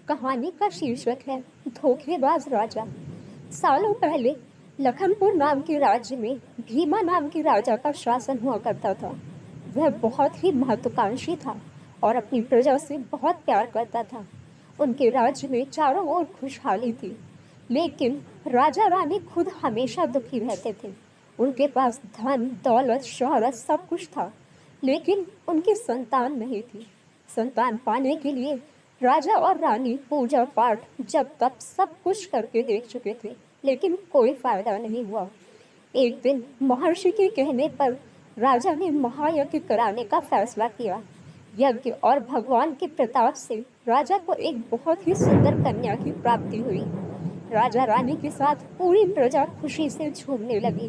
कहानी का शीर्षक है धोखेबाज राजा। सालों पहले लखनपुर नाम के राज्य में भीमा नाम के राजा का शासन हुआ करता था। वह बहुत ही महत्वाकांक्षी था और अपनी प्रजा से बहुत प्यार करता था। उनके राज्य में चारों ओर खुशहाली थी, लेकिन राजा रानी खुद हमेशा दुखी रहते थे। उनके पास धन दौलत शोहरत सब कुछ था, लेकिन उनकी संतान नहीं थी। संतान पाने के लिए राजा और रानी पूजा पाठ जब तब सब कुछ करके देख चुके थे, लेकिन कोई फायदा नहीं हुआ। एक दिन महर्षि के कहने पर राजा ने महायज्ञ कराने का फैसला किया। यज्ञ और भगवान के प्रताप से राजा को एक बहुत ही सुंदर कन्या की प्राप्ति हुई। राजा रानी के साथ पूरी प्रजा खुशी से झूमने लगी।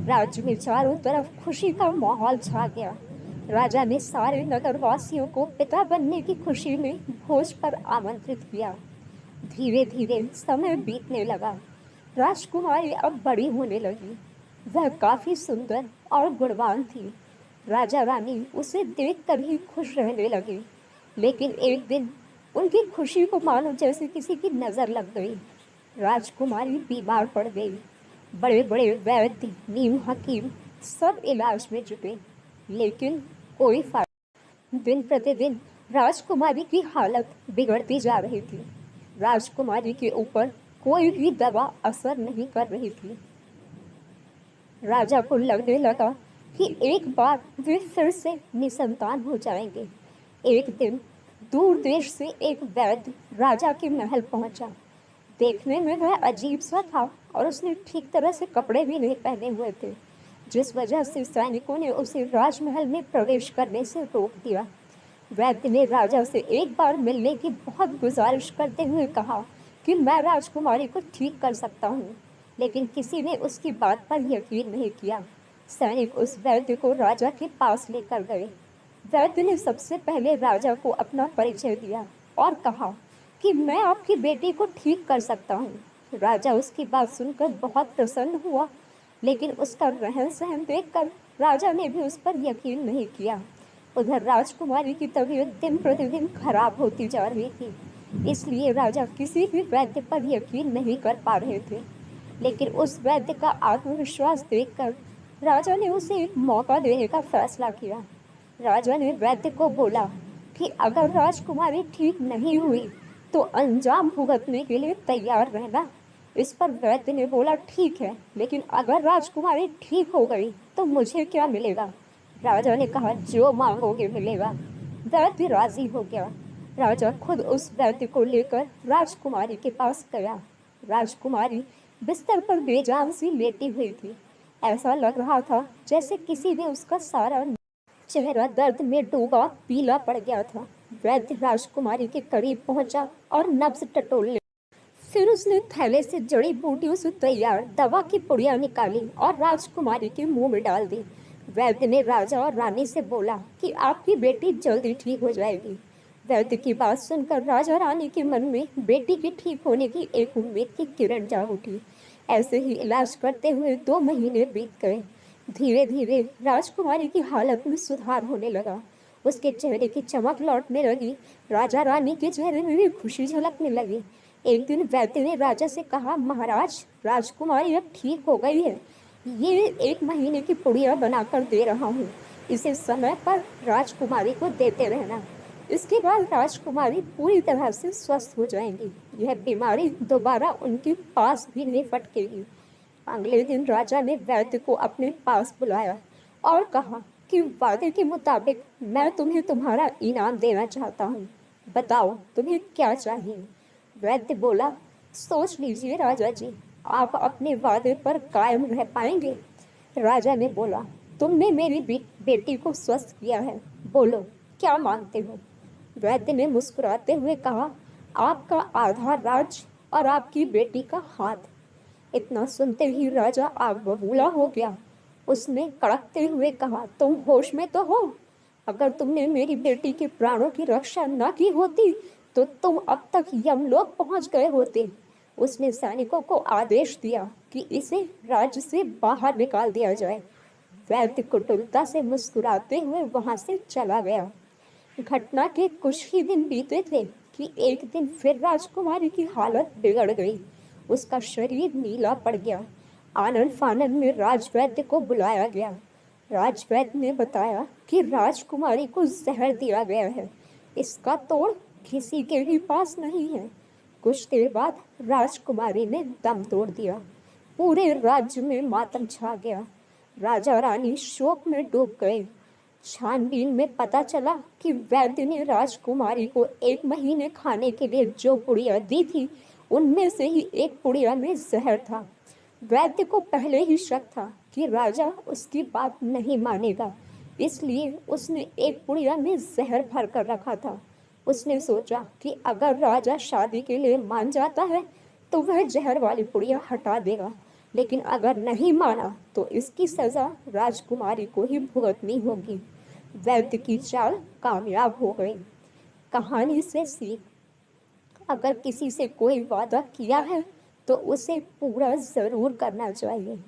राज्य में चारों तरफ खुशी का माहौल छा गया। राजा ने सारे नगरवासियों को पिता बनने की खुशी में भोज पर आमंत्रित किया। धीरे धीरे समय बीतने लगा। राजकुमारी अब बड़ी होने लगी। वह काफी सुंदर और गुणवान थी। राजा रानी उसे देखकर ही खुश रहने लगे, लेकिन एक दिन उनकी खुशी को मानो जैसे किसी की नजर लग गई। राजकुमारी बीमार पड़ गई। बड़े बड़े वैद्य नीम हकीम सब इलाज में जुटे, लेकिन कोई फायदा। दिन प्रतिदिन राजकुमारी की हालत बिगड़ती जा रही थी। राजकुमारी के ऊपर कोई भी दवा असर नहीं कर रही थी। राजा को लगने लगा कि एक बार वे फिर से निसंतान हो जाएंगे। एक दिन दूर देश से एक वैद्य राजा के महल पहुंचा। देखने में वह अजीब सा था और उसने ठीक तरह से कपड़े भी नहीं पहने हुए थे, जिस वजह से सैनिकों ने उसे राजमहल में प्रवेश करने से रोक दिया। वैद्य ने राजा से एक बार मिलने की बहुत गुजारिश करते हुए कहा कि मैं राजकुमारी को ठीक कर सकता हूँ, लेकिन किसी ने उसकी बात पर यकीन नहीं किया। सैनिक उस वैद्य को राजा के पास लेकर गए। वैद्य ने सबसे पहले राजा को अपना परिचय दिया और कहा कि मैं आपकी बेटी को ठीक कर सकता हूँ। राजा उसकी बात सुनकर बहुत प्रसन्न हुआ, लेकिन उसका रहन सहन देखकर राजा ने भी उस पर यकीन नहीं किया। उधर राजकुमारी की तबीयत दिन प्रतिदिन खराब होती जा रही थी, इसलिए राजा किसी भी वैद्य पर यकीन नहीं कर पा रहे थे। लेकिन उस वैद्य का आत्मविश्वास देखकर राजा ने उसे एक मौका देने का फैसला किया। राजा ने वैद्य को बोला कि अगर राजकुमारी ठीक नहीं हुई तो अंजाम भुगतने के लिए तैयार रहना। इस पर वैद्य ने बोला ठीक है, लेकिन अगर राजकुमारी ठीक हो गई तो मुझे क्या मिलेगा? राजा ने कहा जो मांगोगे मिलेगा। वैद्य राजी हो गया। राजा खुद उस वैद्य को लेकर राजकुमारी के पास गया। राजकुमारी बिस्तर पर बेजान सी लेटी हुई थी। ऐसा लग रहा था जैसे किसी ने उसका सारा चेहरा दर्द में डूबा पीला पड़ गया था। वैद्य राजकुमारी के करीब पहुंचा और नब्ज टटोलने, फिर उसने थैले से जड़ी बूटियों से तैयार दवा की पुड़िया निकाली और राजकुमारी के मुंह में डाल दी। वैद्य ने राजा और रानी से बोला कि आपकी बेटी जल्दी ठीक हो जाएगी। वैद्य की बात सुनकर राजा रानी के मन में बेटी के ठीक होने की एक उम्मीद की किरण जाग उठी। ऐसे ही इलाज करते हुए 2 महीने बीत गए। धीरे धीरे राजकुमारी की हालत में सुधार होने लगा। उसके चेहरे की चमक लौटने लगी। राजा रानी के चेहरे में भी खुशी झलकने लगी। एक दिन वैद्य ने राजा से कहा, महाराज, राजकुमारी अब ठीक हो गई है। ये 1 महीने की पुड़िया बनाकर दे रहा हूँ। इसे समय पर राजकुमारी को देते रहना। इसके बाद राजकुमारी पूरी तरह से स्वस्थ हो जाएंगी। यह बीमारी दोबारा उनके पास भी नहीं फटकेगी। अगले दिन राजा ने वैद्य को अपने पास बुलाया और कहा कि वादे के मुताबिक मैं तुम्हें तुम्हारा इनाम देना चाहता हूँ। बताओ तुम्हें क्या चाहिए? वैद्य बोला, सोच लीजिए राजा जी, आप अपने वादे पर कायम रह पाएंगे? राजा ने बोला, तुमने मेरी बेटी को स्वस्थ किया है, बोलो क्या मांगते हो? वैद्य ने मुस्कुराते हुए कहा, आपका आधा राज्य और आपकी बेटी का हाथ। इतना सुनते ही राजा आग बबूला हो गया। उसने कड़कते हुए कहा, तुम होश में तो हो? अगर तुमने मेरी बेटी के प्राणों की रक्षा न की होती तो तुम अब तक यमलोक पहुंच गए होते। उसने सैनिकों को आदेश दिया कि इसे राज्य से बाहर निकाल दिया जाए। वैद्य कुटिलता से मुस्कुराते हुए वहां से चला गया। घटना के कुछ ही दिन बीते थे कि एक दिन फिर राजकुमारी की हालत बिगड़ गई। उसका शरीर नीला पड़ गया। आनन फानन में राजवैद्य को बुलाया गया। राजवैद्य ने बताया कि राजकुमारी को जहर दिया गया है। इसका तोड़ किसी के भी पास नहीं है। कुछ देर बाद राजकुमारी ने दम तोड़ दिया। पूरे राज्य में मातम छा गया। राजा रानी शोक में डूब गए। छानबीन में पता चला कि वैद्य ने राजकुमारी को 1 महीने खाने के लिए जो पुड़िया दी थी, उनमें से ही एक पुड़िया में जहर था। वैद्य को पहले ही शक था कि राजा उसकी बात नहीं मानेगा, इसलिए उसने एक पुड़िया में जहर भर कर रखा था। उसने सोचा कि अगर राजा शादी के लिए मान जाता है तो वह जहर वाली पुड़िया हटा देगा, लेकिन अगर नहीं माना तो इसकी सजा राजकुमारी को ही भुगतनी होगी। वैद्य की चाल कामयाब हो गई। कहानी से सीख, अगर किसी से कोई वादा किया है तो उसे पूरा जरूर करना चाहिए।